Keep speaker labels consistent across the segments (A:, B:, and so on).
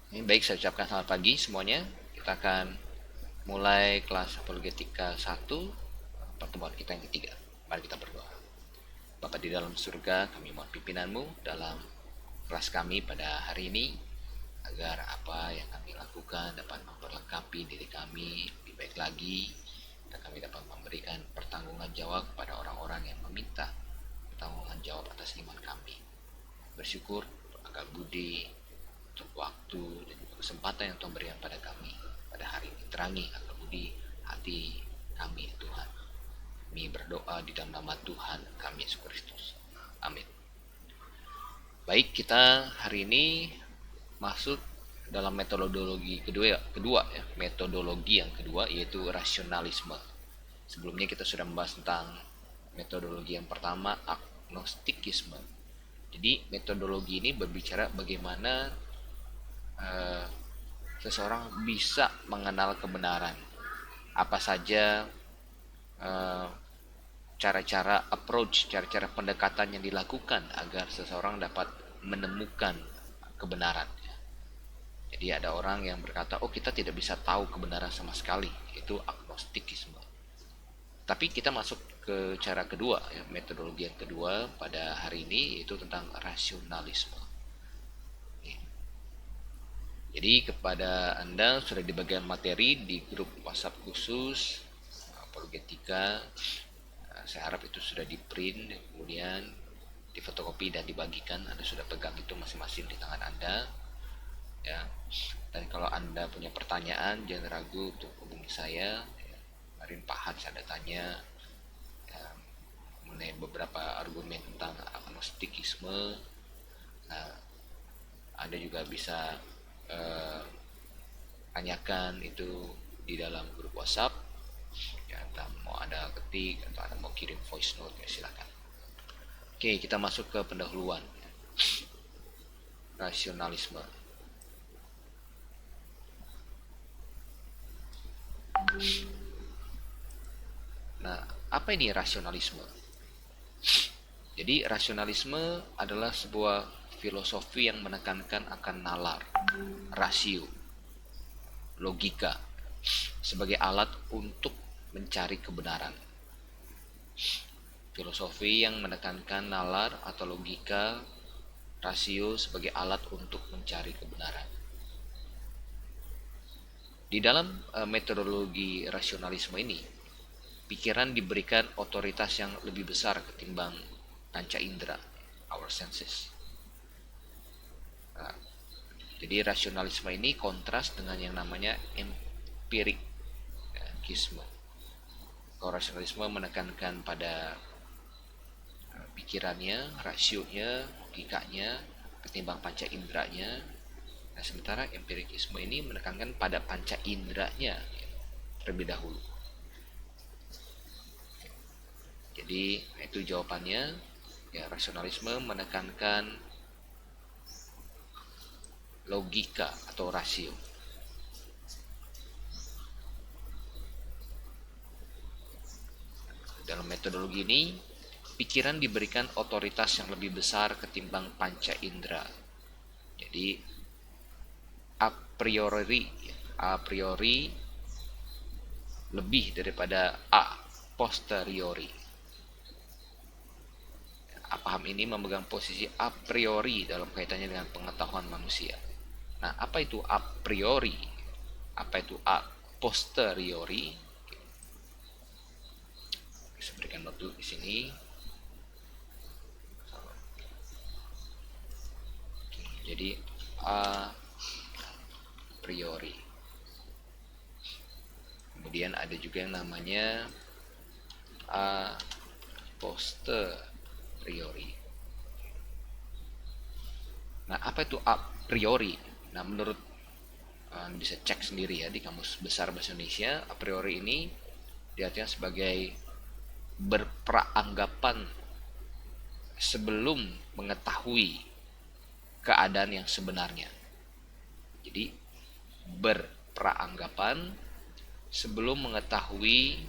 A: Baik, saya ucapkan selamat pagi semuanya. Kita akan mulai kelas Apologetika 1, pertemuan kita yang ketiga. Mari kita berdoa. Bapa di dalam surga, kami mohon pimpinanmu dalam kelas kami pada hari ini, agar apa yang kami lakukan dapat memperlengkapi diri kami lebih baik lagi, dan kami dapat memberikan pertanggungan jawab kepada orang-orang yang meminta pertanggungan jawab atas iman kami. Bersyukur akal budi untuk waktu dan juga kesempatan yang Tuhan berikan pada kami pada hari ini. Terangi akal budi hati kami, Tuhan. Kami berdoa di dalam nama Tuhan kami Yesus Kristus. Amin. Baik, kita hari ini masuk dalam metodologi kedua ya, metodologi yang kedua, yaitu rasionalisme. Sebelumnya kita sudah membahas tentang metodologi yang pertama, agnostikisme. Jadi metodologi ini berbicara bagaimana seseorang bisa mengenal kebenaran. Apa saja cara-cara approach, cara-cara pendekatan yang dilakukan agar seseorang dapat menemukan kebenaran. Jadi ada orang yang berkata, oh kita tidak bisa tahu kebenaran sama sekali, itu agnostikisme. Tapi kita masuk ke cara kedua, ya, metodologi yang kedua pada hari ini, yaitu tentang rasionalisme. Jadi kepada Anda sudah di bagian materi di grup WhatsApp khusus Apologetika, saya harap itu sudah di print, kemudian difotokopi dan dibagikan. Anda sudah pegang itu masing-masing di tangan Anda, ya. Dan kalau Anda punya pertanyaan, jangan ragu untuk hubungi saya. Kemarin Pak Hans ada tanya ya, mengenai beberapa argumen tentang agnostikisme. Nah, Anda juga bisa tanyakan itu di dalam grup WhatsApp, ya, entah mau Anda ketik atau Anda mau kirim voice note, ya silakan. Oke, kita masuk ke pendahuluan rasionalisme. Nah, apa ini rasionalisme? Jadi rasionalisme adalah sebuah filosofi yang menekankan akan nalar, rasio, logika sebagai alat untuk mencari kebenaran. Filosofi yang menekankan nalar atau logika, rasio sebagai alat untuk mencari kebenaran. Di dalam metodologi rasionalisme ini, pikiran diberikan otoritas yang lebih besar ketimbang panca indera, our senses. Nah, jadi rasionalisme ini kontras dengan yang namanya empirikisme. Kalau rasionalisme menekankan pada pikirannya, rasionya, logikanya ketimbang panca inderanya. Nah, sementara empirikisme ini menekankan pada panca inderanya terlebih dahulu. Jadi itu jawabannya. Ya, rasionalisme menekankan logika atau rasio. Dalam metodologi ini, pikiran diberikan otoritas yang lebih besar ketimbang panca indera. Jadi a priori lebih daripada a posteriori. Paham ini memegang posisi a priori dalam kaitannya dengan pengetahuan manusia. Nah, apa itu a priori? Apa itu a posteriori? Saya berikan note dulu di sini. Jadi a priori. Kemudian ada juga yang namanya a posteriori. Nah, apa itu a priori? Nah, menurut bisa cek sendiri ya di Kamus Besar Bahasa Indonesia, a priori ini diartikan sebagai berpranggapan sebelum mengetahui keadaan yang sebenarnya. Jadi berpranggapan sebelum mengetahui.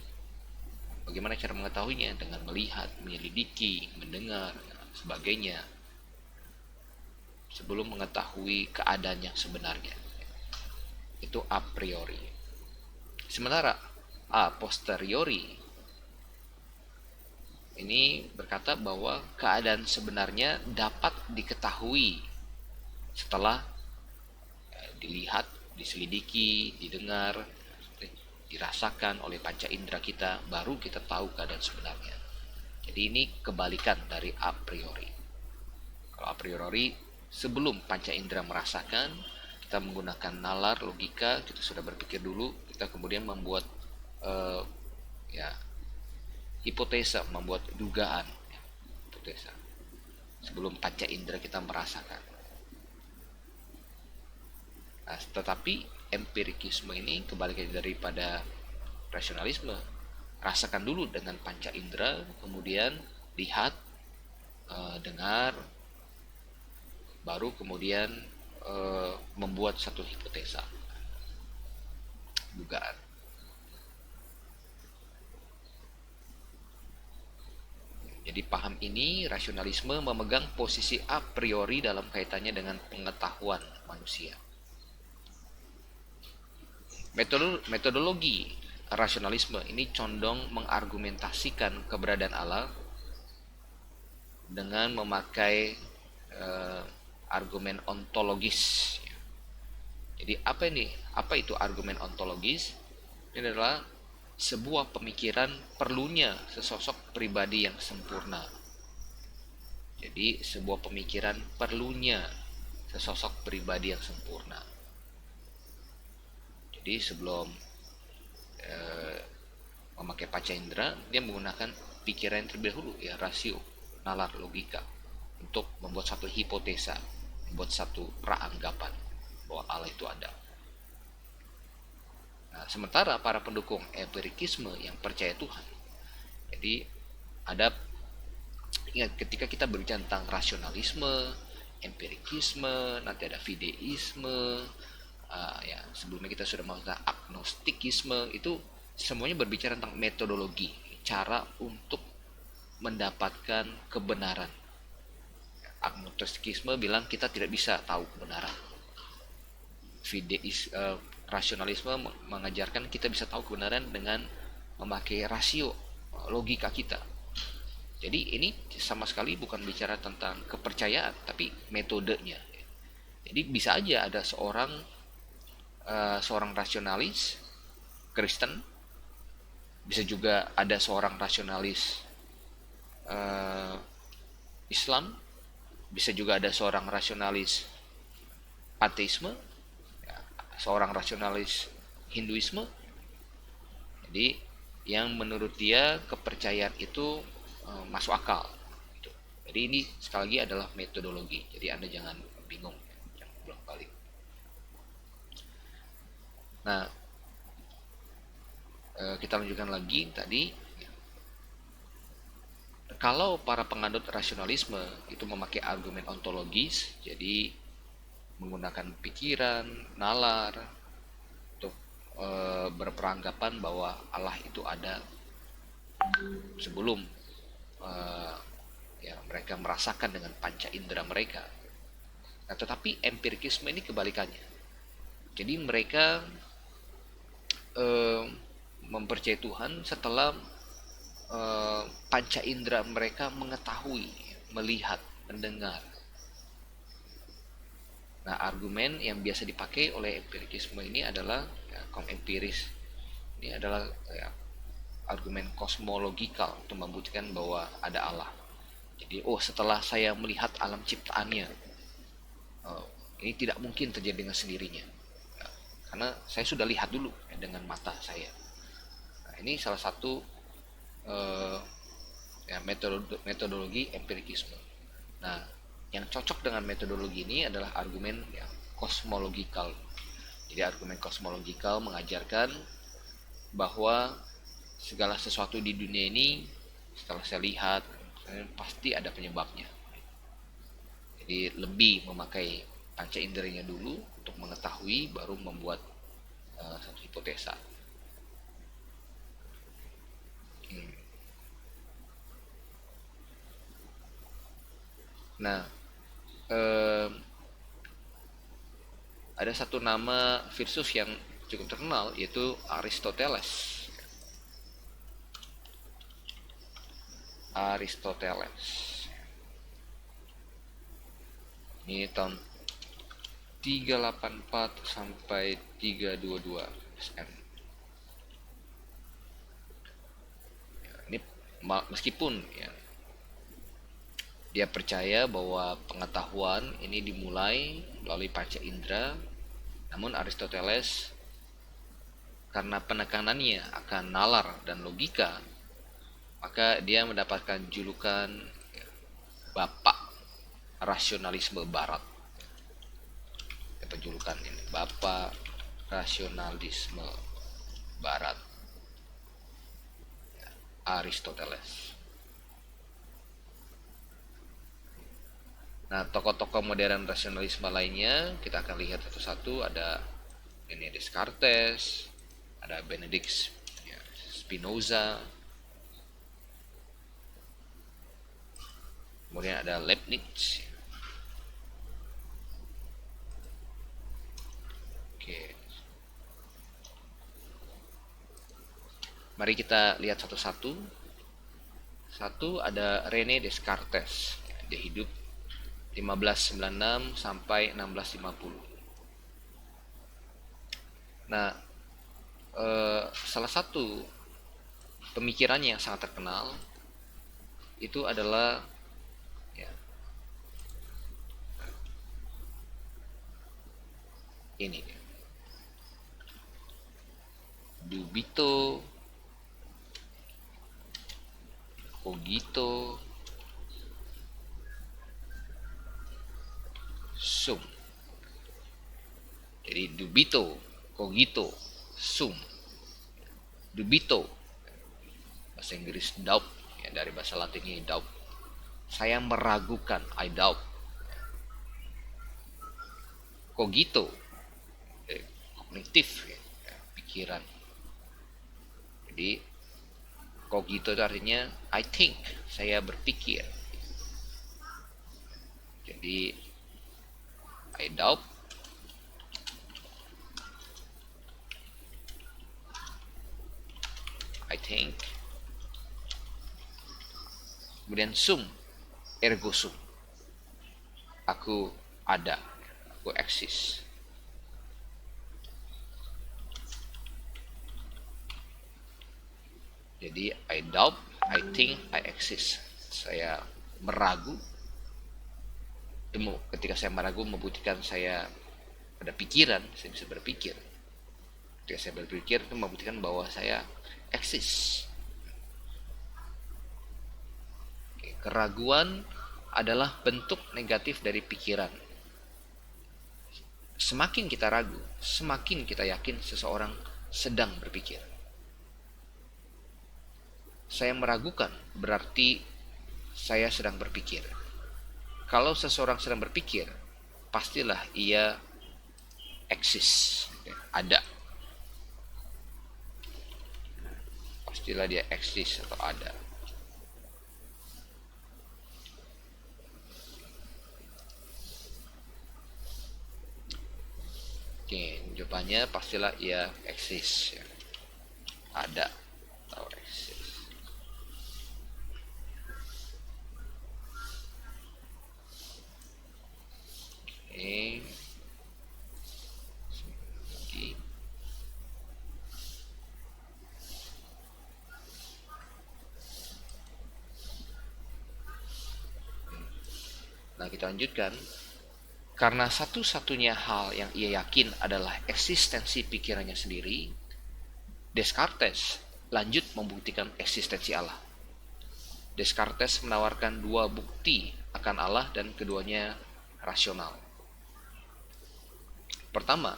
A: Bagaimana cara mengetahuinya? Dengan melihat, menyelidiki, mendengar, sebagainya, sebelum mengetahui keadaan yang sebenarnya. itu a priori. Sementara a posteriori ini berkata bahwa keadaan sebenarnya dapat diketahui setelah dilihat, diselidiki, didengar, dirasakan oleh panca indera kita, baru kita tahu keadaan sebenarnya. Jadi ini kebalikan dari a priori. Kalau a priori, sebelum panca indera merasakan, kita menggunakan nalar, logika, kita sudah berpikir dulu, kita kemudian membuat eh, ya hipotesa, membuat dugaan, hipotesa sebelum panca indera kita merasakan. Nah, tetapi empirikisme ini kebalikan daripada rasionalisme. Rasakan dulu dengan panca indera, kemudian lihat, dengar, baru kemudian membuat satu hipotesa, dugaan. Jadi paham ini, rasionalisme memegang posisi a priori dalam kaitannya dengan pengetahuan manusia. Metodologi rasionalisme ini condong mengargumentasikan keberadaan Allah dengan memakai argumen ontologis. Jadi apa ini? Apa itu argumen ontologis? Ini adalah sebuah pemikiran perlunya sesosok pribadi yang sempurna. Jadi sebuah pemikiran perlunya sesosok pribadi yang sempurna. Jadi sebelum memakai panca indera, dia menggunakan pikiran yang terlebih dahulu, ya, rasio, nalar, logika, untuk membuat satu hipotesa, membuat satu praanggapan bahwa Allah itu ada. Nah, sementara para pendukung empirikisme yang percaya Tuhan, jadi ada, ingat, ketika kita berbicara tentang rasionalisme, empirikisme, nanti ada fideisme, ya sebelumnya kita sudah mengatakan agnostikisme, itu semuanya berbicara tentang metodologi, cara untuk mendapatkan kebenaran. Agnostikisme bilang kita tidak bisa tahu kebenaran. Rasionalisme mengajarkan kita bisa tahu kebenaran dengan memakai rasio, logika kita. Jadi ini sama sekali bukan bicara tentang kepercayaan, tapi metodenya. Jadi bisa aja ada seorang rasionalis Kristen, bisa juga ada seorang rasionalis Islam, bisa juga ada seorang rasionalis ateisme, ya, seorang rasionalis Hinduisme. Jadi yang menurut dia kepercayaan itu masuk akal. Gitu. Jadi ini sekali lagi adalah metodologi. Jadi Anda jangan bingung, jangan pulang balik. Nah, kita lanjutkan lagi tadi. Kalau para penganut rasionalisme itu memakai argumen ontologis, jadi menggunakan pikiran, nalar, untuk berperanggapan bahwa Allah itu ada sebelum ya mereka merasakan dengan panca indera mereka. Nah, tetapi empirikisme ini kebalikannya. Jadi mereka mempercayai Tuhan setelah panca indera mereka mengetahui, melihat, mendengar. Nah, argumen yang biasa dipakai oleh empirikisme ini adalah ya, kaum empiris. Ini adalah ya, argumen kosmologikal untuk membuktikan bahwa ada Allah. Jadi, setelah saya melihat alam ciptaannya, ini tidak mungkin terjadi dengan sendirinya. Ya, karena saya sudah lihat dulu ya, dengan mata saya. Nah, ini salah satu ya, metodologi empirikisme. Nah, yang cocok dengan metodologi ini adalah argumen ya, kosmologikal. Jadi argumen kosmologikal mengajarkan bahwa segala sesuatu di dunia ini setelah saya lihat pasti ada penyebabnya. Jadi lebih memakai panca inderanya dulu untuk mengetahui, baru membuat satu hipotesa. Nah, ada satu nama filsuf yang cukup terkenal, yaitu Aristoteles. Ini tahun 384 sampai 322 SM. Ini meskipun ya, dia percaya bahwa pengetahuan ini dimulai melalui panca indera, namun Aristoteles karena penekanannya akan nalar dan logika, maka dia mendapatkan julukan Bapak Rasionalisme Barat. Julukan ini Bapak Rasionalisme Barat, Aristoteles. Nah, tokoh-tokoh modern rasionalisme lainnya kita akan lihat satu-satu. Ada René Descartes, ada Benedict Spinoza, kemudian ada Leibniz. Oke, mari kita lihat satu-satu. Satu, ada René Descartes. Dia hidup 1596 sampai 1650. Nah, salah satu pemikirannya yang sangat terkenal itu adalah ya, ini dubito cogito sum. Jadi dubito cogito sum. Dubito bahasa Inggris doubt, ya, dari bahasa Latinnya doubt. Saya meragukan, I doubt. Cogito kognitif, ya, pikiran. Jadi cogito itu artinya I think, saya berpikir. Jadi I doubt, I think. Kemudian sum, ergo sum. Aku ada, aku eksis. Jadi I doubt, I think, I exist. Saya meragu. Ketika saya meragu membuktikan saya ada pikiran, saya bisa berpikir. Ketika saya berpikir itu membuktikan bahwa saya eksis. Keraguan adalah bentuk negatif dari pikiran. Semakin kita ragu, semakin kita yakin seseorang sedang berpikir. Saya meragukan berarti saya sedang berpikir. Kalau seseorang sedang berpikir, pastilah ia eksis, ada. Pastilah dia eksis atau ada. Oke, jawabannya pastilah ia eksis, ya. Ada atau eksis. Oke. Lagi. Nah, kita lanjutkan. Karena satu-satunya hal yang ia yakin adalah eksistensi pikirannya sendiri, Descartes lanjut membuktikan eksistensi Allah. Descartes menawarkan dua bukti akan Allah dan keduanya rasional. Pertama,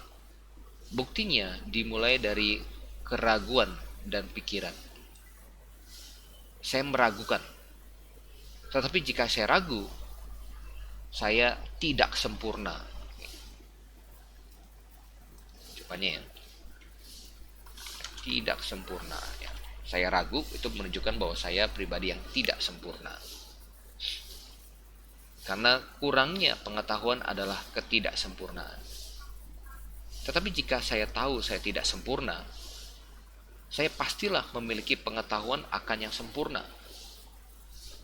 A: buktinya dimulai dari keraguan dan pikiran. Saya meragukan. Tetapi jika saya ragu, saya tidak sempurna. Jawabannya ya, tidak sempurna. Ya. Saya ragu itu menunjukkan bahwa saya pribadi yang tidak sempurna. Karena kurangnya pengetahuan adalah ketidaksempurnaan. Tetapi jika saya tahu saya tidak sempurna, saya pastilah memiliki pengetahuan akan yang sempurna.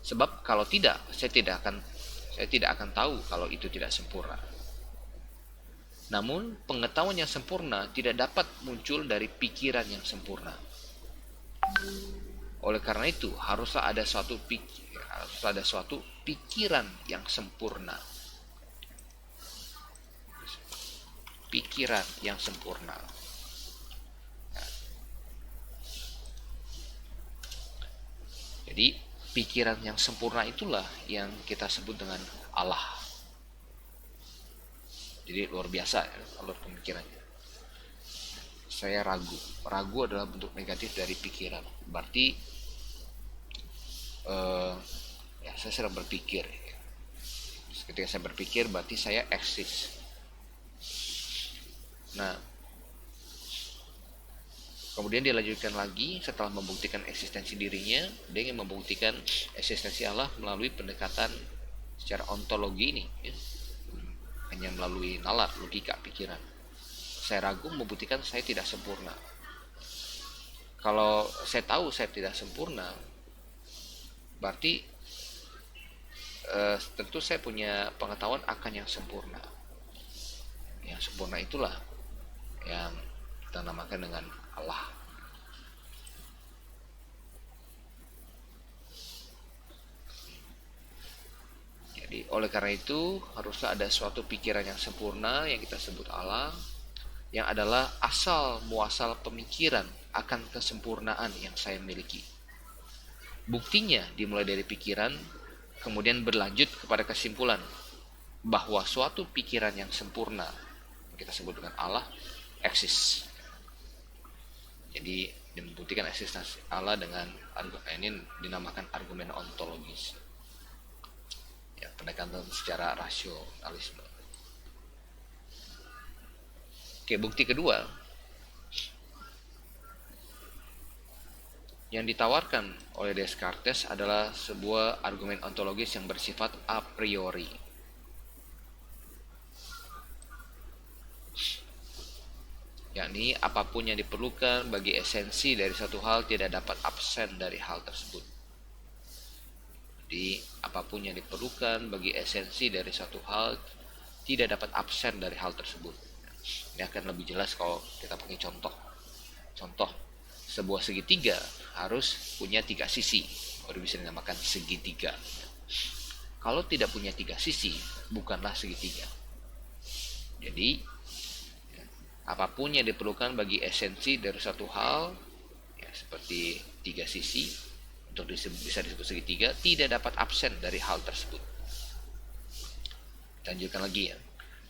A: Sebab kalau tidak, saya tidak akan tahu kalau itu tidak sempurna. Namun, pengetahuan yang sempurna tidak dapat muncul dari pikiran yang sempurna. Oleh karena itu, haruslah ada suatu pikiran yang sempurna. Pikiran yang sempurna. Jadi, pikiran yang sempurna itulah yang kita sebut dengan Allah. Jadi luar biasa ya, alur pemikirannya. Saya ragu. Ragu adalah bentuk negatif dari pikiran. Berarti ya saya sedang berpikir. Ketika saya berpikir berarti saya eksis. Nah, kemudian dia lanjutkan lagi setelah membuktikan eksistensi dirinya, dia ingin membuktikan eksistensi Allah melalui pendekatan secara ontologi ini, ya. Hanya melalui nalar, logika, pikiran. Saya ragu membuktikan saya tidak sempurna. Kalau saya tahu saya tidak sempurna, berarti tentu saya punya pengetahuan akan yang sempurna. Yang sempurna itulah yang kita namakan dengan Allah. Jadi oleh karena itu haruslah ada suatu pikiran yang sempurna yang kita sebut Allah, yang adalah asal muasal pemikiran akan kesempurnaan yang saya miliki. Buktinya dimulai dari pikiran, kemudian berlanjut kepada kesimpulan bahwa suatu pikiran yang sempurna, kita sebut dengan Allah, eksis. Jadi membuktikan eksistensi Allah dengan ini dinamakan argumen ontologis. Ya, pendekatan secara rasionalisme. Oke, bukti kedua yang ditawarkan oleh Descartes adalah sebuah argumen ontologis yang bersifat a priori. Yakni apapun yang diperlukan bagi esensi dari satu hal tidak dapat absen dari hal tersebut. Jadi apapun yang diperlukan bagi esensi dari satu hal tidak dapat absen dari hal tersebut. Ini akan lebih jelas kalau kita pakai contoh. Contoh, sebuah segitiga harus punya 3 sisi, baru bisa dinamakan segitiga. Kalau tidak punya 3 sisi, bukanlah segitiga. Jadi apapun yang diperlukan bagi esensi dari satu hal, ya, seperti 3 sisi, untuk bisa disebut segitiga, tidak dapat absen dari hal tersebut. Lanjutkan lagi ya.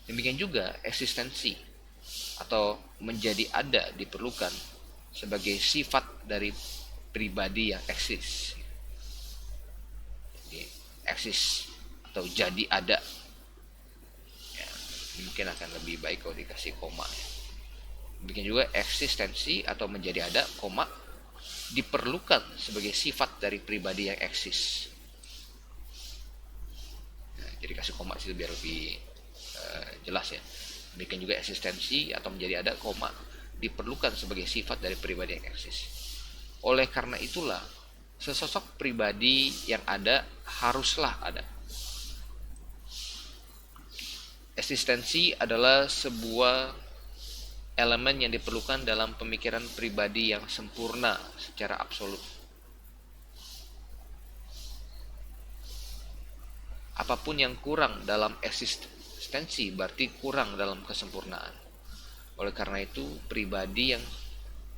A: Demikian juga eksistensi atau menjadi ada diperlukan sebagai sifat dari pribadi yang eksis. Jadi, eksis atau jadi ada. Ya, mungkin akan lebih baik kalau dikasih koma. Ya. Demikian juga eksistensi atau menjadi ada, koma, diperlukan sebagai sifat dari pribadi yang eksis. Nah, jadi kasih koma sih biar lebih jelas ya. Demikian juga eksistensi atau menjadi ada, koma, diperlukan sebagai sifat dari pribadi yang eksis. Oleh karena itulah sesosok pribadi yang ada haruslah ada. Eksistensi adalah sebuah elemen yang diperlukan dalam pemikiran pribadi yang sempurna secara absolut. Apapun yang kurang dalam eksistensi berarti kurang dalam kesempurnaan. Oleh karena itu, pribadi yang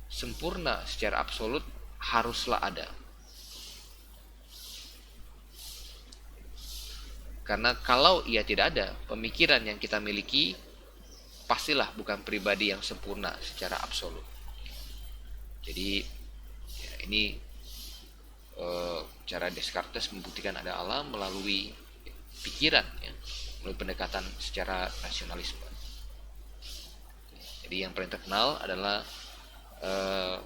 A: sempurna secara absolut haruslah ada. Karena kalau ia tidak ada, pemikiran yang kita miliki pastilah bukan pribadi yang sempurna secara absolut. Jadi ya, ini cara Descartes membuktikan ada Allah melalui pikiran, ya, melalui pendekatan secara rasionalisme. Jadi yang paling terkenal adalah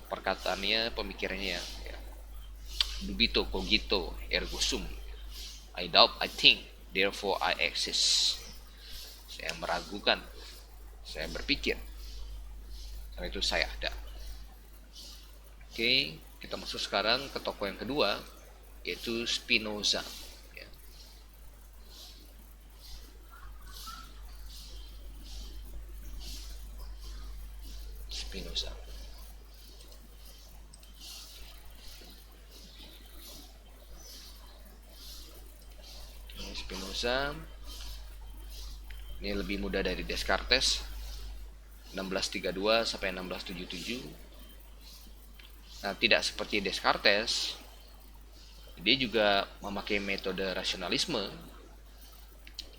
A: perkataannya, pemikirannya ya. Dubito cogito ergo sum. I doubt, I think, therefore I exist. Saya meragukan, saya berpikir, Karena itu saya ada. Oke, kita masuk sekarang ke tokoh yang kedua, yaitu Spinoza. Ya. Spinoza. Spinoza ini lebih muda dari Descartes, 1632 sampai 1677. Nah, tidak seperti Descartes, dia juga memakai metode rasionalisme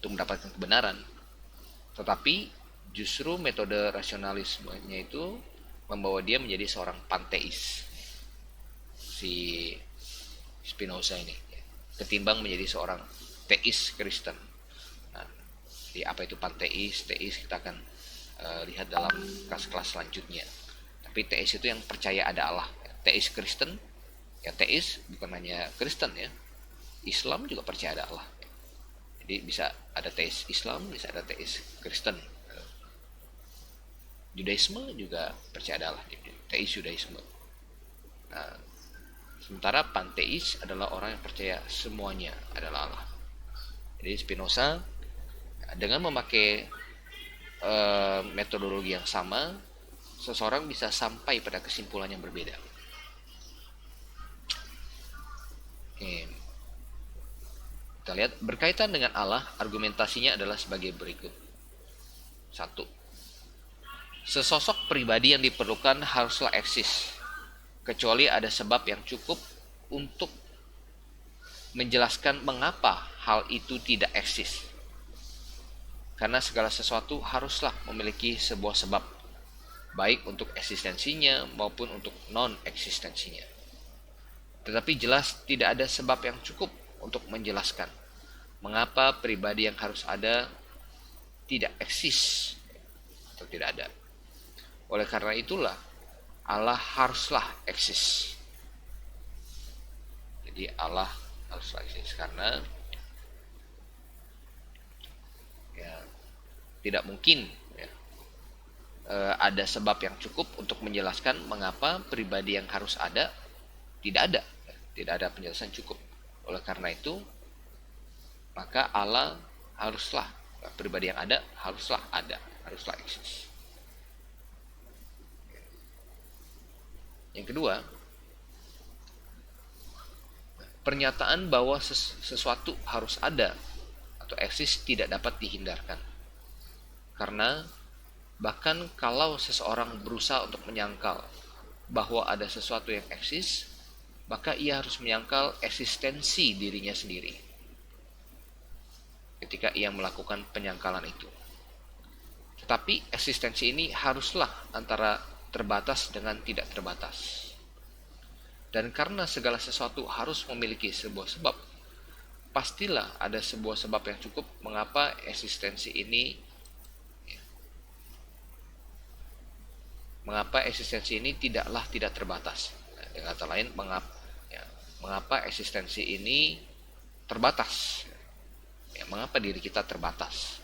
A: untuk mendapatkan kebenaran. Tetapi justru metode rasionalismenya itu membawa dia menjadi seorang panteis, si Spinoza ini, ketimbang menjadi seorang teis Kristen. Nah, jadi apa itu panteis, teis kita akan lihat dalam kelas-kelas selanjutnya. Tapi teis itu yang percaya ada Allah. Teis Kristen, ya teis bukan hanya Kristen ya, Islam juga percaya ada Allah. Jadi bisa ada teis Islam, bisa ada teis Kristen. Judaisme juga percaya ada Allah, teis Judaisme. Nah, sementara panteis adalah orang yang percaya semuanya adalah Allah. Jadi Spinoza dengan memakai metodologi yang sama, seseorang bisa sampai pada kesimpulan yang berbeda. Oke. Kita lihat berkaitan dengan Allah, argumentasinya adalah sebagai berikut. 1. Sesosok pribadi yang diperlukan haruslah eksis, kecuali ada sebab yang cukup untuk menjelaskan mengapa hal itu tidak eksis. Karena segala sesuatu haruslah memiliki sebuah sebab, baik untuk eksistensinya maupun untuk non-eksistensinya. Tetapi jelas tidak ada sebab yang cukup untuk menjelaskan mengapa pribadi yang harus ada tidak eksis atau tidak ada. Oleh karena itulah Allah haruslah eksis. Jadi Allah haruslah eksis karena ya, tidak mungkin ya, ada sebab yang cukup untuk menjelaskan mengapa pribadi yang harus ada tidak ada. Tidak ada penjelasan cukup. Oleh karena itu, maka Allah haruslah, pribadi yang ada, haruslah eksis. Yang kedua, pernyataan bahwa sesuatu harus ada atau eksis tidak dapat dihindarkan. Karena bahkan kalau seseorang berusaha untuk menyangkal bahwa ada sesuatu yang eksis, maka ia harus menyangkal eksistensi dirinya sendiri ketika ia melakukan penyangkalan itu. Tetapi eksistensi ini haruslah antara terbatas dengan tidak terbatas. Dan karena segala sesuatu harus memiliki sebuah sebab, pastilah ada sebuah sebab yang cukup mengapa eksistensi ini tidaklah tidak terbatas. Dengan kata lain, mengapa eksistensi ini terbatas? Ya, mengapa diri kita terbatas?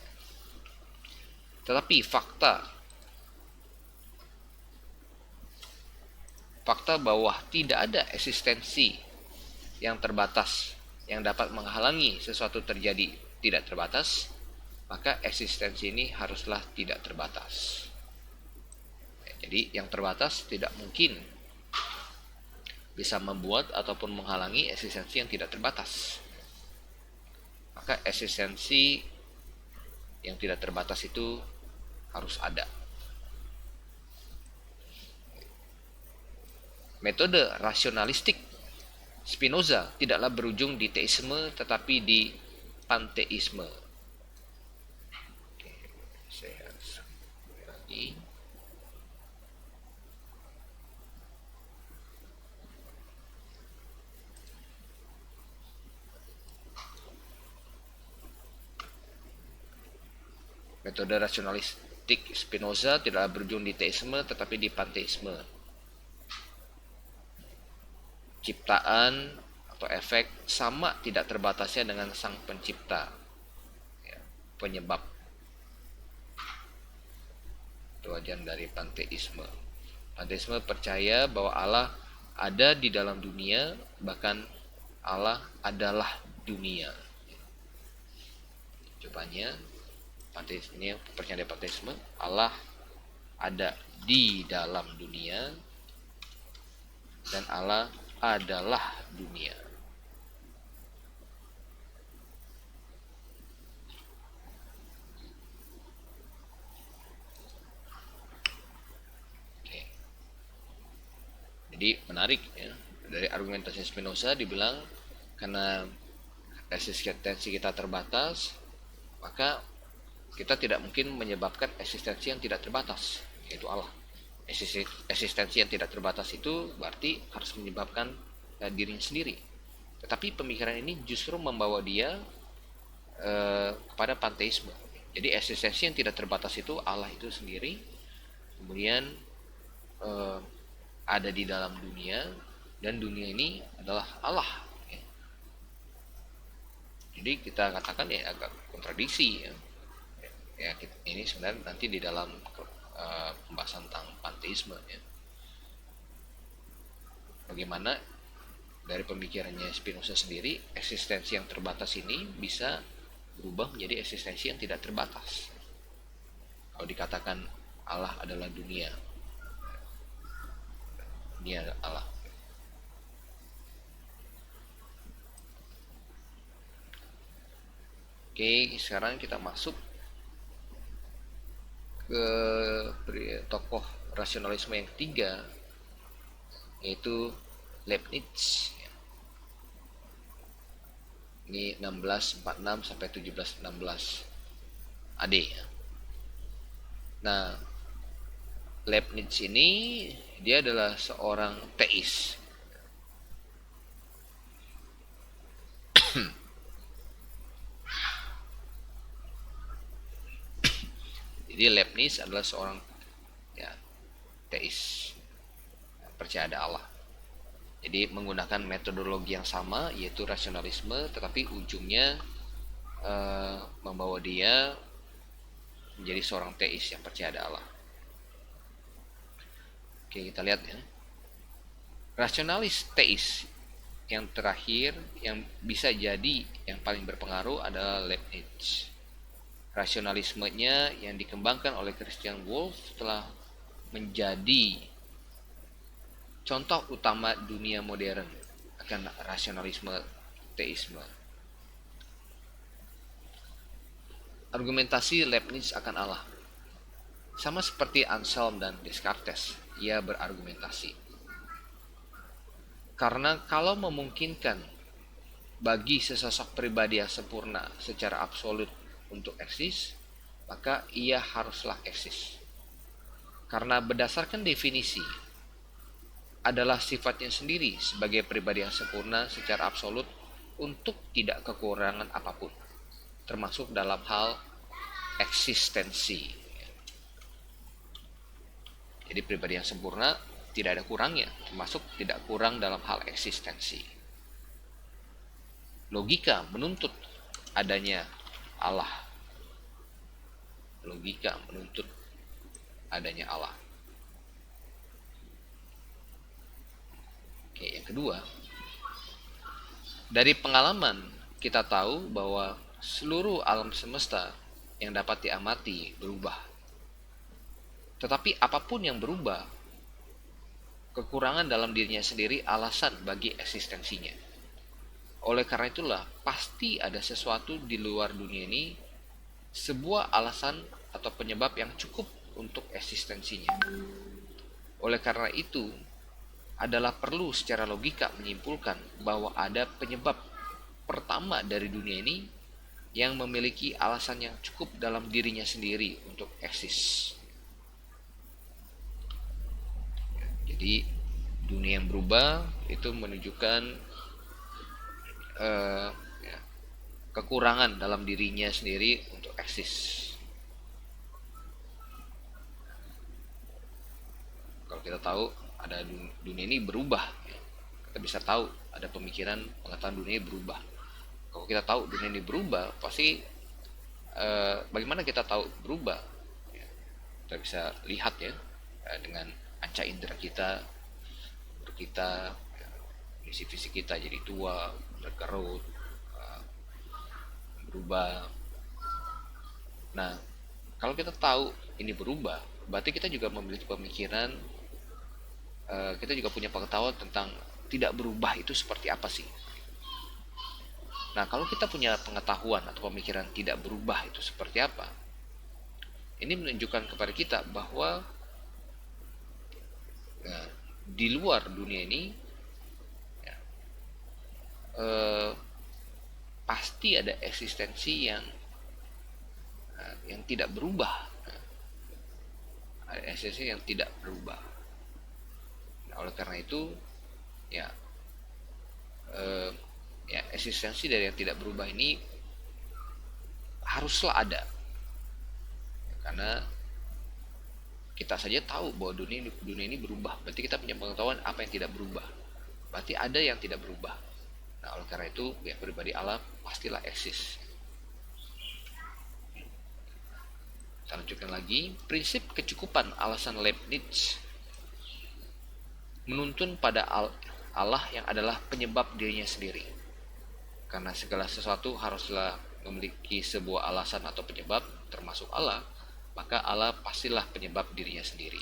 A: Tetapi fakta bahwa tidak ada eksistensi yang terbatas yang dapat menghalangi sesuatu terjadi tidak terbatas, maka eksistensi ini haruslah tidak terbatas. Jadi yang terbatas tidak mungkin bisa membuat ataupun menghalangi eksistensi yang tidak terbatas. Maka eksistensi yang tidak terbatas itu harus ada. Metode rasionalistik Spinoza tidaklah berujung di teisme tetapi di panteisme. Oke, saya lagi. Metode rasionalistik Spinoza tidaklah berujung di teisme tetapi di panteisme. Ciptaan atau efek sama tidak terbatasnya dengan sang pencipta, ya, penyebab. Itu ajaran dari panteisme. Panteisme percaya bahwa Allah ada di dalam dunia, bahkan Allah adalah dunia. Jawabannya, panteisme ini percaya panteisme, Allah ada di dalam dunia dan Allah adalah dunia. Jadi menarik ya, dari argumentasi Spinoza dibilang karena eksistensi kita terbatas, maka kita tidak mungkin menyebabkan eksistensi yang tidak terbatas, yaitu Allah. Eksistensi yang tidak terbatas itu berarti harus menyebabkan dirinya sendiri. Tetapi pemikiran ini justru membawa dia kepada panteisme. Jadi eksistensi yang tidak terbatas itu Allah itu sendiri, kemudian ada di dalam dunia, dan dunia ini adalah Allah. Jadi kita katakan ya agak kontradiksi ya. Ini sebenarnya nanti di dalam pembahasan tentang panteisme ya. Bagaimana dari pemikirannya Spinoza sendiri eksistensi yang terbatas ini bisa berubah menjadi eksistensi yang tidak terbatas. Kalau dikatakan Allah adalah dunia, dunia adalah Allah. Oke, sekarang kita masuk ke tokoh rasionalisme yang ketiga, yaitu Leibniz. Ini 1646 sampai 1716 AD ya. Nah, Leibniz ini dia adalah seorang teis. Jadi Leibniz adalah seorang ya, teis, percaya ada Allah. Jadi menggunakan metodologi yang sama, yaitu rasionalisme, tetapi ujungnya membawa dia menjadi seorang teis yang percaya ada Allah. Oke, kita lihat ya. Rasionalis teis yang terakhir yang bisa jadi yang paling berpengaruh adalah Leibniz. Rasionalismenya yang dikembangkan oleh Christian Wolff telah menjadi contoh utama dunia modern akan rasionalisme teisme. Argumentasi Leibniz akan Allah sama seperti Anselm dan Descartes, ia berargumentasi. Karena kalau memungkinkan bagi sesosok pribadi yang sempurna secara absolut untuk eksis, maka ia haruslah eksis. Karena berdasarkan definisi adalah sifatnya sendiri sebagai pribadi yang sempurna secara absolut untuk tidak kekurangan apapun, termasuk dalam hal eksistensi. Jadi pribadi yang sempurna tidak ada kurangnya, termasuk tidak kurang dalam hal eksistensi. Logika menuntut adanya Allah. Logika menuntut adanya Allah. Oke, yang kedua, dari pengalaman kita tahu bahwa seluruh alam semesta yang dapat diamati berubah. Tetapi apapun yang berubah, kekurangan dalam dirinya sendiri alasan bagi eksistensinya. Oleh karena itulah, pasti ada sesuatu di luar dunia ini, sebuah alasan atau penyebab yang cukup untuk eksistensinya. Oleh karena itu, adalah perlu secara logika menyimpulkan bahwa ada penyebab pertama dari dunia ini yang memiliki alasan yang cukup dalam dirinya sendiri untuk eksis. Jadi dunia yang berubah itu menunjukkan kekurangan dalam dirinya sendiri untuk eksis. Kalau kita tahu ada dunia ini berubah, kita bisa tahu ada pemikiran pengetahuan dunia ini berubah. Kalau kita tahu dunia ini berubah, pasti bagaimana kita tahu berubah? kita bisa lihat ya, dengan panca indera kita, umur kita, kondisi fisik kita jadi tua, berkerut, berubah. Nah, kalau kita tahu ini berubah, berarti kita juga memiliki pemikiran, kita juga punya pengetahuan tentang tidak berubah itu seperti apa sih. Nah, kalau kita punya pengetahuan atau pemikiran tidak berubah itu seperti apa, ini menunjukkan kepada kita bahwa ya, di luar dunia ini ya, pasti ada eksistensi yang tidak berubah. Ada eksistensi yang tidak berubah. Nah, oleh karena itu, ya, eksistensi dari yang tidak berubah ini haruslah ada, karena kita saja tahu bahwa dunia ini berubah. Berarti kita punya pengetahuan apa yang tidak berubah. Berarti ada yang tidak berubah. Nah, oleh karena itu, ya, pribadi Allah pastilah eksis. Kita lanjutkan lagi. Prinsip kecukupan alasan Leibniz menuntun pada Allah yang adalah penyebab dirinya sendiri. Karena segala sesuatu haruslah memiliki sebuah alasan atau penyebab, termasuk Allah, maka Allah pastilah penyebab dirinya sendiri.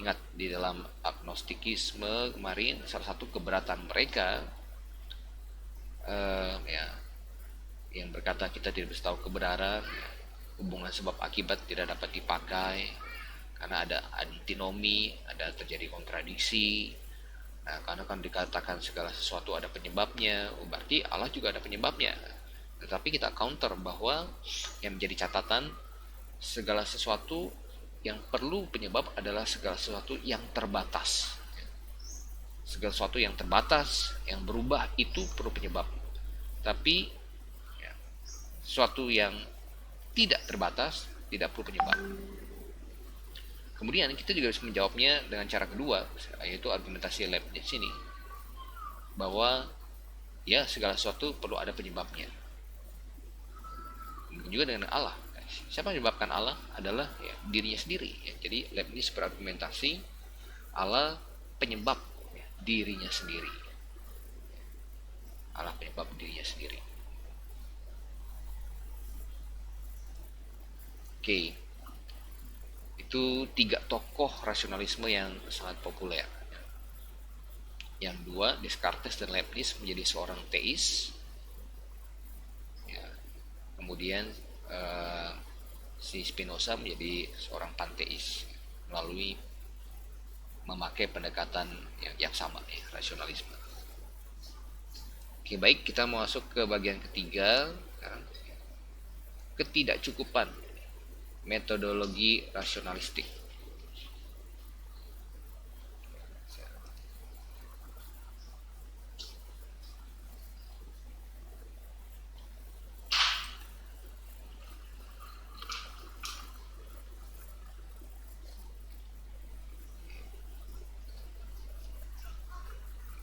A: Ingat, di dalam agnostikisme kemarin, salah satu keberatan mereka ya, yang berkata kita tidak bisa tahu kebenaran, ya, hubungan sebab akibat tidak dapat dipakai karena ada antinomi, ada terjadi kontradiksi. Nah, karena kan dikatakan segala sesuatu ada penyebabnya, berarti Allah juga ada penyebabnya. Tetapi kita counter bahwa yang menjadi catatan, segala sesuatu yang perlu penyebab adalah segala sesuatu yang terbatas. Segala sesuatu yang terbatas, yang berubah itu perlu penyebab. Tapi ya, sesuatu yang tidak terbatas tidak perlu penyebab. Kemudian kita juga bisa menjawabnya dengan cara kedua, yaitu argumentasi Leibniz ini, bahwa ya segala sesuatu perlu ada penyebabnya. Juga dengan Allah. Siapa yang menyebabkan Allah? Adalah ya, dirinya sendiri. Ya. Jadi Leibniz berargumentasi Allah penyebab ya, dirinya sendiri. Allah penyebab dirinya sendiri. Oke. Itu 3 tokoh rasionalisme yang sangat populer. Yang dua, Descartes dan Leibniz menjadi seorang teis. Ya. Kemudian si Spinoza menjadi seorang panteis melalui memakai pendekatan yang sama, ya, rasionalisme. Oke, baik, kita mau masuk ke bagian ketiga, ketidakcukupan metodologi rasionalistik.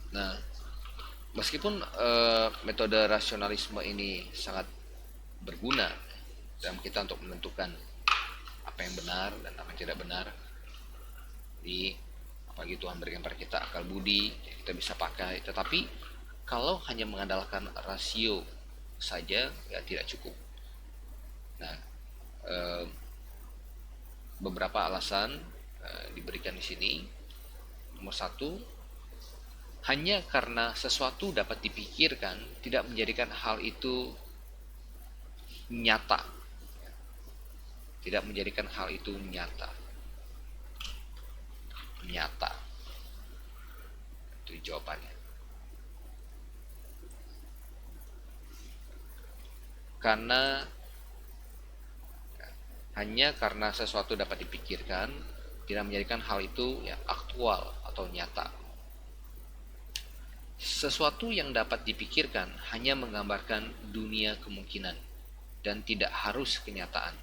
A: Nah, meskipun metode rasionalisme ini sangat berguna dalam kita untuk menentukan apa yang benar dan apa yang tidak benar, di apalagi Tuhan berikan pada kita akal budi, kita bisa pakai. Tetapi kalau hanya mengandalkan rasio saja, ya tidak cukup. Nah, beberapa alasan diberikan di sini. Nomor 1, hanya karena sesuatu dapat dipikirkan tidak menjadikan hal itu nyata. Tidak menjadikan hal itu nyata. Nyata. Itu jawabannya. Hanya karena sesuatu dapat dipikirkan tidak menjadikan hal itu ya aktual atau nyata. Sesuatu yang dapat dipikirkan hanya menggambarkan dunia kemungkinan dan tidak harus kenyataan.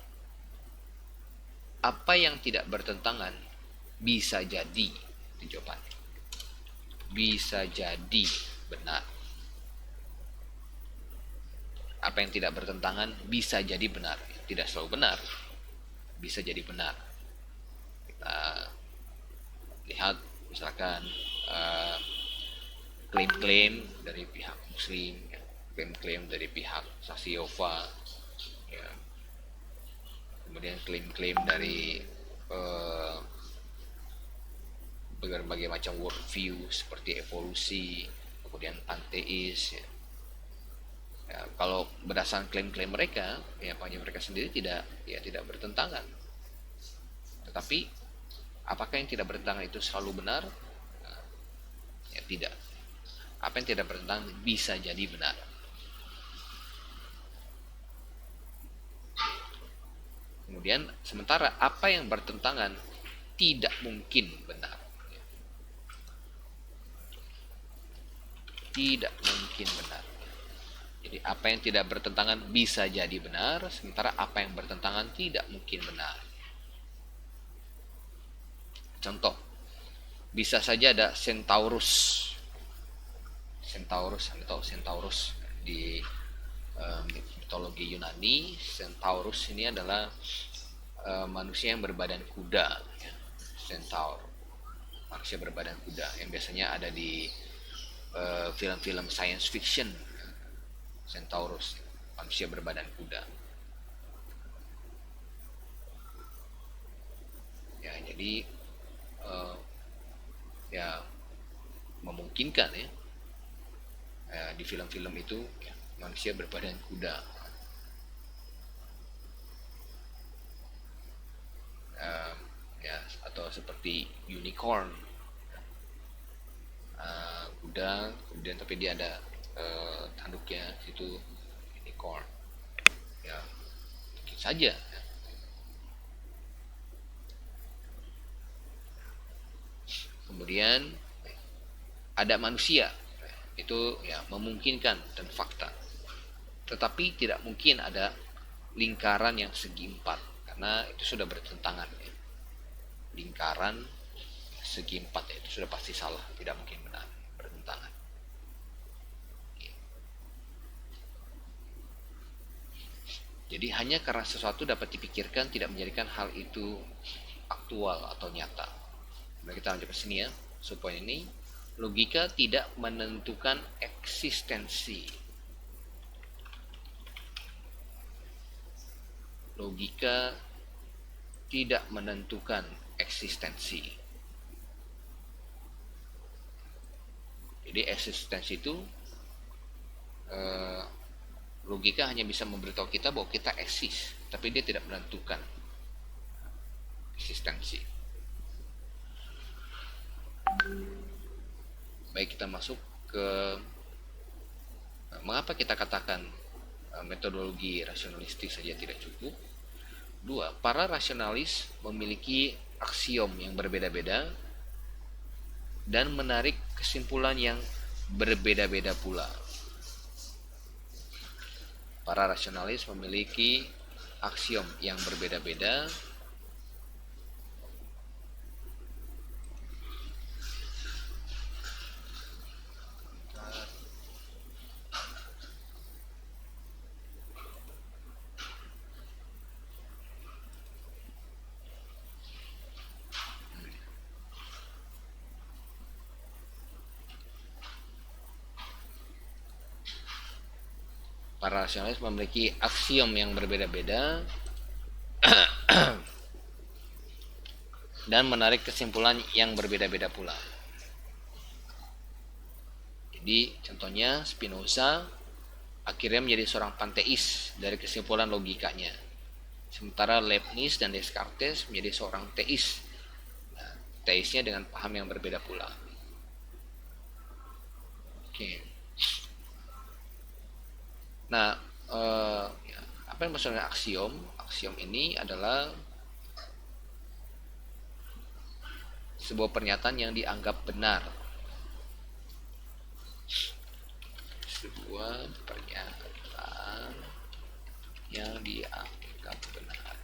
A: Apa yang tidak bertentangan bisa jadi, itu jawabannya. Bisa jadi benar. Apa yang tidak bertentangan bisa jadi benar. Tidak selalu benar, bisa jadi benar. uh, lihat misalkan uh, klaim-klaim dari pihak Muslim, ya, klaim-klaim dari pihak saksi Yehova, ya, kemudian klaim-klaim dari uh, berbagai macam worldview seperti evolusi, kemudian panteis. Ya. Ya, kalau berdasarkan klaim-klaim mereka, ya bagi mereka sendiri tidak bertentangan. Tetapi apakah yang tidak bertentangan itu selalu benar? Nah, ya tidak. Apa yang tidak bertentangan bisa jadi benar. Kemudian sementara apa yang bertentangan tidak mungkin benar. Tidak mungkin benar. Jadi apa yang tidak bertentangan bisa jadi benar, sementara apa yang bertentangan tidak mungkin benar. Contoh, bisa saja ada Centaurus. Centaurus, Anda tahu Centaurus di mitologi Yunani. Centaurus ini adalah manusia yang berbadan kuda, ya. Centaur, manusia berbadan kuda yang biasanya ada di film-film science fiction. Centaurus, manusia berbadan kuda. Ya, jadi ya memungkinkan ya, di film-film itu ya, manusia berbadan kuda. Ya, atau seperti unicorn, kuda, kemudian tapi dia ada tanduknya itu unicorn. Ya, mungkin saja. Kemudian ada manusia, itu ya memungkinkan dan fakta. Tetapi tidak mungkin ada lingkaran yang segi empat, karena itu sudah bertentangan. Ya. Lingkaran segi empat ya, itu sudah pasti salah, tidak mungkin benar, bertentangan. Jadi hanya karena sesuatu dapat dipikirkan tidak menjadikan hal itu aktual atau nyata. Nah, kita lanjut ke sini ya, supaya ini logika tidak menentukan eksistensi. Logika tidak menentukan eksistensi. Jadi eksistensi itu logika hanya bisa memberitahu kita bahwa kita eksis, tapi dia tidak menentukan eksistensi. Baik, kita masuk ke mengapa kita katakan metodologi rasionalistik saja tidak cukup. Dua, para rasionalis memiliki aksiom yang berbeda-beda dan menarik kesimpulan yang berbeda-beda pula. Para rasionalis memiliki aksiom yang berbeda-beda para rasionalis memiliki aksiom yang berbeda-beda dan menarik kesimpulan yang berbeda-beda pula. Jadi contohnya Spinoza akhirnya menjadi seorang panteis dari kesimpulan logikanya, sementara Leibniz dan Descartes menjadi seorang teis. Nah, teisnya dengan paham yang berbeda pula. Oke. Nah, ya, apa yang maksudnya aksiom? Aksiom ini adalah sebuah pernyataan yang dianggap benar. Sebuah pernyataan yang dianggap benar.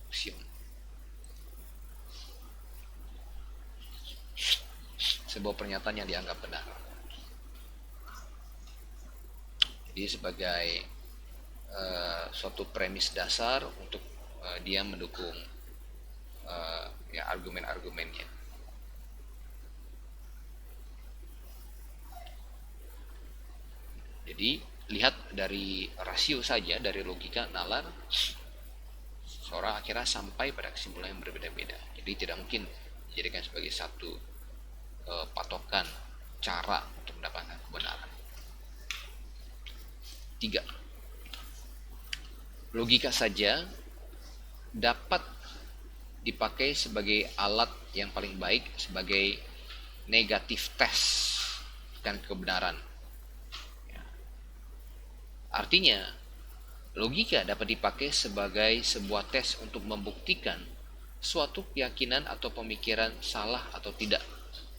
A: Aksiom. Sebuah pernyataan yang dianggap benar. Jadi sebagai suatu premis dasar untuk dia mendukung ya argumen-argumennya. Jadi lihat dari rasio saja, dari logika nalar, seorang akhirnya sampai pada kesimpulan yang berbeda-beda. Jadi tidak mungkin dijadikan sebagai satu patokan cara untuk mendapatkan kebenaran. 3. Logika saja dapat dipakai sebagai alat yang paling baik sebagai negatif test dan kebenaran. Artinya, logika dapat dipakai sebagai sebuah tes untuk membuktikan suatu keyakinan atau pemikiran salah atau tidak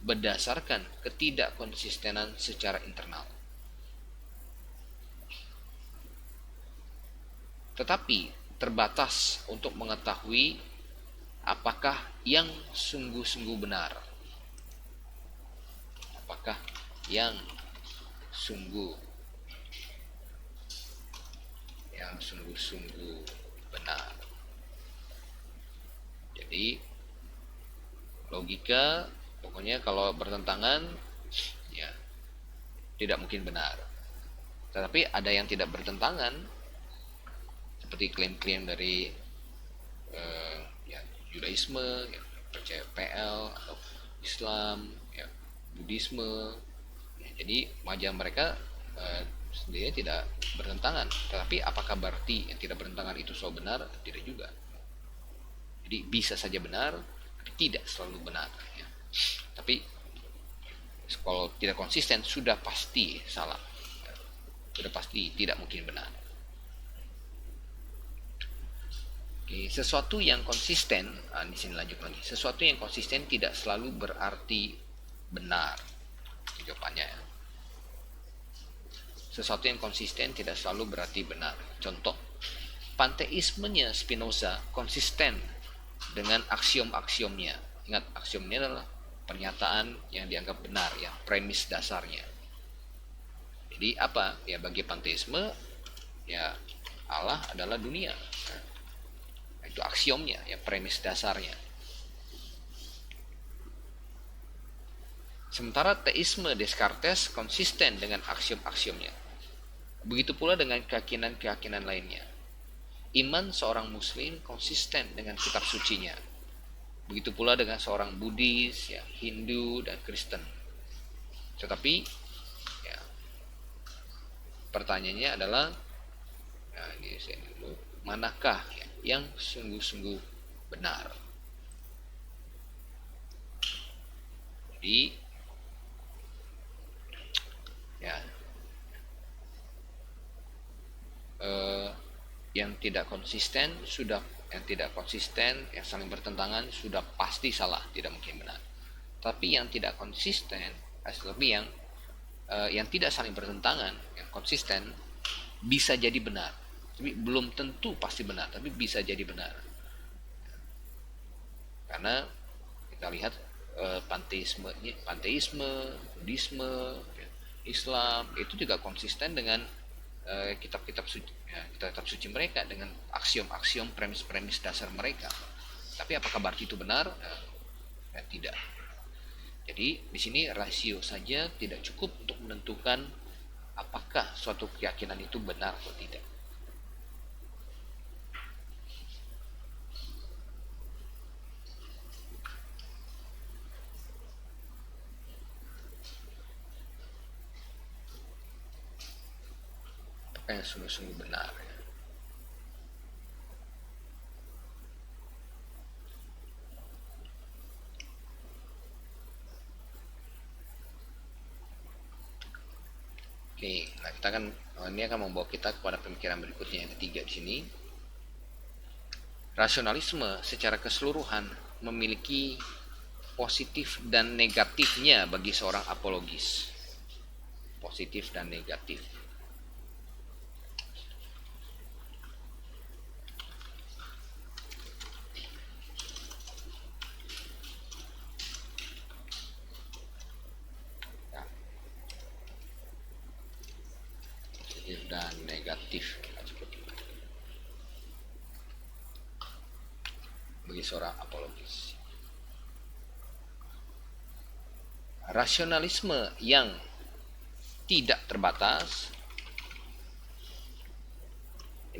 A: berdasarkan ketidakkonsistenan secara internal. Tetapi terbatas untuk mengetahui apakah yang sungguh-sungguh benar. Apakah yang sungguh-sungguh benar. Jadi logika pokoknya kalau bertentangan ya tidak mungkin benar. Tetapi ada yang tidak bertentangan, seperti klaim-klaim dari ya, Judaisme, ya, percaya PL atau Islam, ya, Buddhisme. Ya, jadi wajah mereka sendiri tidak bertentangan. Tetapi apakah berarti yang tidak bertentangan itu selalu benar? Tidak juga. Jadi bisa saja benar, tapi tidak selalu benar. Ya. Tapi kalau tidak konsisten sudah pasti salah. Ya. Sudah pasti tidak mungkin benar. Oke, sesuatu yang konsisten, di sini lanjut lagi. Sesuatu yang konsisten tidak selalu berarti benar. Jawabannya ya. Sesuatu yang konsisten tidak selalu berarti benar. Contoh, panteismenya Spinoza konsisten dengan aksiom-aksiomnya. Ingat, aksiomnya adalah pernyataan yang dianggap benar, ya, premis dasarnya. Jadi apa? Ya bagi panteisme, ya Allah adalah dunia. Itu aksiomnya, ya premis dasarnya. Sementara teisme Descartes konsisten dengan aksiom-aksiomnya. Begitu pula dengan keyakinan-keyakinan lainnya. Iman seorang muslim konsisten dengan kitab sucinya. Begitu pula dengan seorang Buddhis, ya, Hindu, dan Kristen. Tetapi ya, pertanyaannya adalah manakah yang sungguh-sungguh benar? Jadi ya yang tidak konsisten, yang saling bertentangan sudah pasti salah, tidak mungkin benar. Tapi yang tidak konsisten, yang tidak saling bertentangan, yang konsisten bisa jadi benar. Tapi belum tentu pasti benar, tapi bisa jadi benar. Karena kita lihat panteisme, Buddhisme, Islam itu juga konsisten dengan kitab-kitab suci mereka, dengan aksiom-aksiom, premis-premis dasar mereka. Tapi apakah berarti itu benar? Tidak. Jadi di sini rasio saja tidak cukup untuk menentukan apakah suatu keyakinan itu benar atau tidak. Yang sungguh-sungguh benar. Oke, nah kita kan ini akan membawa kita kepada pemikiran berikutnya yang ketiga di sini. Rasionalisme secara keseluruhan memiliki positif dan negatifnya bagi seorang apologis. Positif dan negatif. Dan negatif seperti itu. bagi seorang apologis. Rasionalisme yang tidak terbatas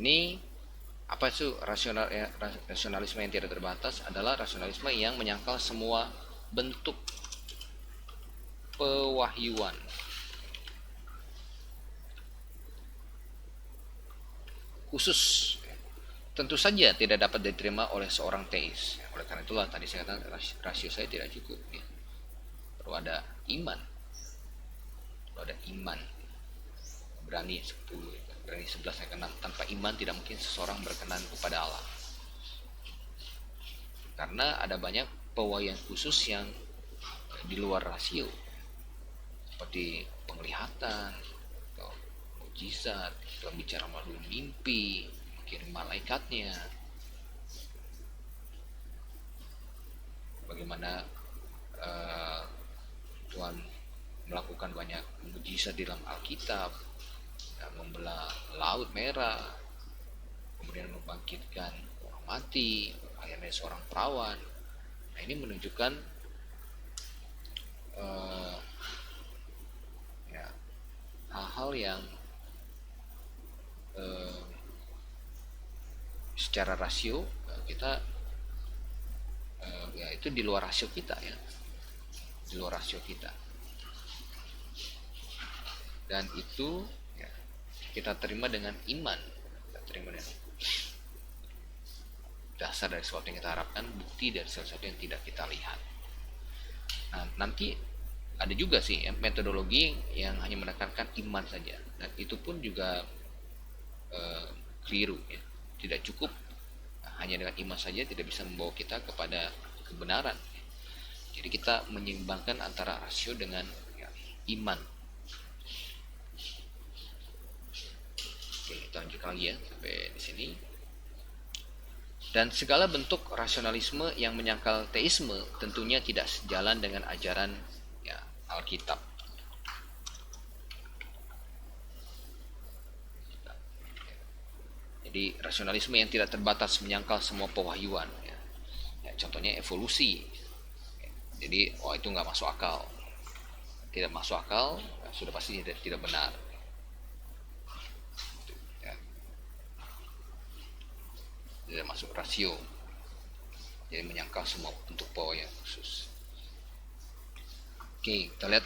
A: ini apa itu? Rasionalisme yang tidak terbatas adalah rasionalisme yang menyangkal semua bentuk pewahyuan. Khusus tentu saja tidak dapat diterima oleh seorang teis. Oleh karena itulah tadi saya katakan rasio saya tidak cukup. Perlu ada iman. Perlu ada iman. Berani 10, berani 11 yang keenam. Tanpa iman tidak mungkin seseorang berkenan kepada Allah. Karena ada banyak pewahyuan khusus yang di luar rasio. Seperti penglihatan, atau mukjizat, atau bicara melalui mimpi, kirim malaikatnya, bagaimana Tuhan melakukan banyak mukjizat di dalam Alkitab, membelah laut merah, kemudian membangkitkan orang mati, akhirnya seorang perawan. Nah, ini menunjukkan hal-hal yang secara rasio kita itu di luar rasio kita, ya, di luar rasio kita, dan itu ya, kita terima dengan iman, kita terima dengan dasar dari sesuatu yang kita harapkan, bukti dari sesuatu yang tidak kita lihat. Nah, nanti ada juga sih ya, metodologi yang hanya menekankan iman saja, dan itu pun juga keliru, ya. Tidak cukup hanya dengan iman saja, tidak bisa membawa kita kepada kebenaran. Jadi kita menyeimbangkan antara rasio dengan iman. Oke, kita lanjut lagi ya sampai di sini. Dan segala bentuk rasionalisme yang menyangkal teisme tentunya tidak sejalan dengan ajaran Alkitab. Jadi rasionalisme yang tidak terbatas menyangkal semua pewahyuan, ya, contohnya evolusi. Jadi itu nggak masuk akal, tidak masuk akal, sudah pasti tidak benar. Ya. Tidak masuk rasio, jadi menyangkal semua bentuk pewahyuan khusus. Oke, kita lihat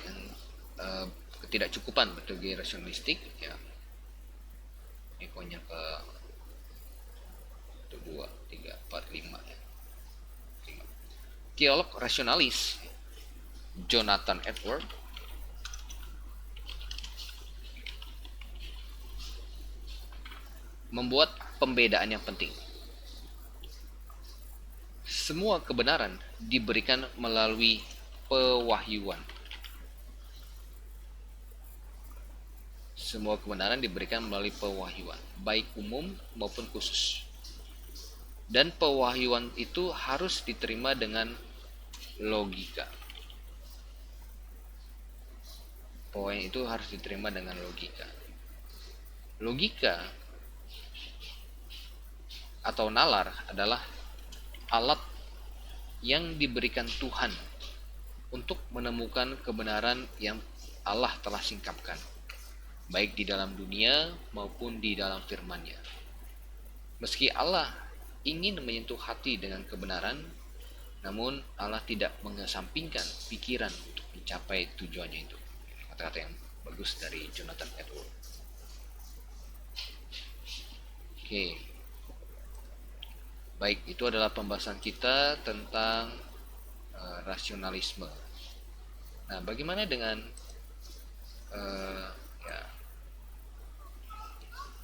A: ketidakcukupan metode rasionalistik, ya. Ini poinnya ke 2, 3, 4, 5 ya. 5. Teolog rasionalis Jonathan Edwards membuat pembedaan yang penting. Semua kebenaran diberikan melalui pewahyuan. Semua kebenaran diberikan melalui pewahyuan, baik umum maupun khusus. Dan pewahyuan itu harus diterima dengan logika. Pewahyuan itu harus diterima dengan logika. Logika atau nalar adalah alat yang diberikan Tuhan untuk menemukan kebenaran yang Allah telah singkapkan, baik di dalam dunia maupun di dalam firman-Nya. Meski Allah ingin menyentuh hati dengan kebenaran, namun Allah tidak mengesampingkan pikiran untuk mencapai tujuannya itu. Kata-kata yang bagus dari Jonathan Edwards. Oke. Baik, itu adalah pembahasan kita tentang rasionalisme. Nah, bagaimana dengan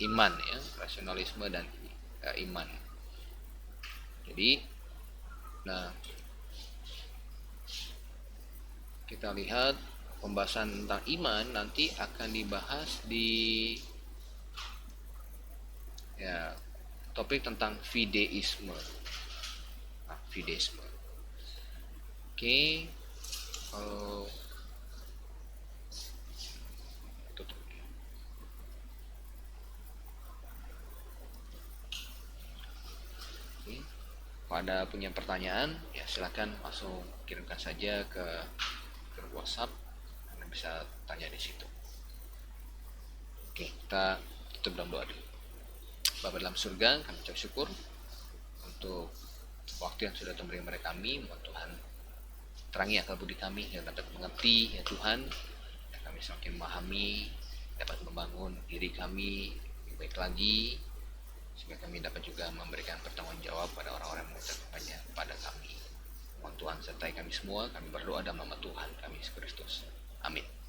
A: iman, ya, rasionalisme dan iman. Jadi, nah, kita lihat pembahasan tentang iman nanti akan dibahas di topik tentang fideisme. Fideisme. Oke, tutup. Oke. Kalau Anda punya pertanyaan, ya silakan langsung kirimkan saja ke grup WhatsApp. Anda bisa tanya di situ. Oke, kita tutup dalam doa dulu. Bapa dalam surga, kami ucap syukur untuk waktu yang sudah memberi kepada kami. Mohon Tuhan terangi akal budi kami yang dapat mengerti, ya Tuhan, dan kami semakin memahami, dapat membangun diri kami lebih baik lagi, supaya kami dapat juga memberikan pertanggung jawab pada orang-orang yang meminta kepada kami. Mohon Tuhan sertai kami semua. Kami berdoa dalam nama Tuhan kami Yesus Kristus. Amin.